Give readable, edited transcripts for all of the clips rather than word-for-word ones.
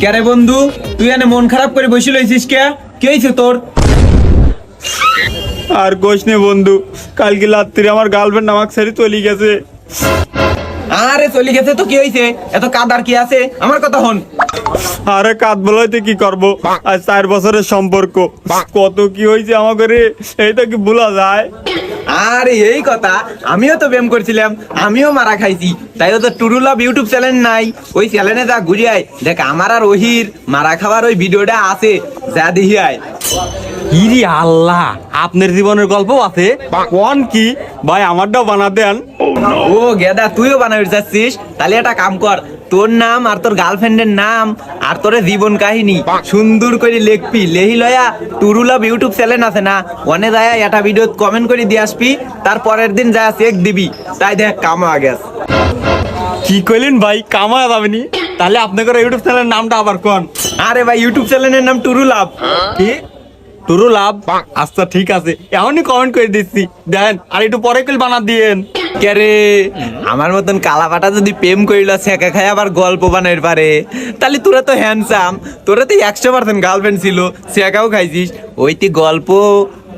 কে রে বন্ধু, তুই এনে মন খারাপ করে বসে লইছিস কে? কি হয়েছে তোর? আর কোশ নে বন্ধু, কালকে রাত্রি আমার গার্লফ্রেন্ড আমাকে ছেড়ে চলে গেছে। আরে চলে গেছে তো কি হয়েছে? এত কাদার কি আছে? আমার কথা হন। আরে কাঁদ বলাইতে কি করবো, আর 4 বছরের সম্পর্ক, কত কি হয়েছে আমাকে রে, এইটা কি ভোলা যায়? আরে এই কথা, আমিও তো ব্যায়াম করছিলাম, আমিও মারা খাইছি। তাই তো টুরু লাভ ইউটিউব চ্যানেল নাই, ওই চ্যানেলে যা ঘুরে আয়, দেখ আমার আর ওহির মারা খাবার ওই ভিডিওটা আছে, যা দেখি আয়। ইরি আল্লাহ, আপনার জীবনের গল্প আছে? কোন কি ভাই, আমারটাও বানা দেন। ও গেদা, তুইও বানাবি চাচ্ছিস? তাহলে একটা কাম কর, তোর নাম আর তোর গার্লফ্রেন্ডের নাম আর তোর জীবন কাহিনী সুন্দর করে লিখবি, লেহি লয়া টুরু লাভ ইউটিউব চ্যানেল আছে না, ওনে যায় একটা ভিডিও কমেন্ট করে দিয়ে আসবি, তারপরের দিন যা চেক দিবি, তাই দেখ কামা গেছ। কি কইলেন ভাই, কামা যাবেনি? তাহলে আপনাদের ইউটিউব চ্যানেলের নামটা আবার কোন? আরে ভাই, ইউটিউব চ্যানেলের নাম টুরু লাভ। কি টুরু লাভ? আচ্ছা ঠিক আছে, এখনই কমেন্ট করে দিচ্ছি, দেন আর একটু পরে কল বানা দিয়েন। কে রে, আমার মতন কালাপাটা যদি প্রেম করিল ছেঁকা খায় আবার গল্প বানাইতে পারে, তাহলে তোরা তো হ্যান্ডসাম, তোরা তো 100% গার্লফ্রেন্ড ছিল, ছেঁকাও খাইছিস, ওই তুই গল্প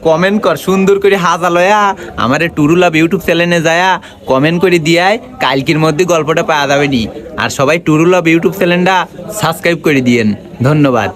কমেন্ট কর সুন্দর করে হাজা লয়া আমার টুরু লাভ ইউটিউব চ্যানেলে যায়া কমেন্ট করে দিয়ায়, কালকের মধ্যে গল্পটা পাওয়া যাবে নি। আর সবাই টুরু লাভ ইউটিউব চ্যানেলটা সাবস্ক্রাইব করে দিয়েন। ধন্যবাদ।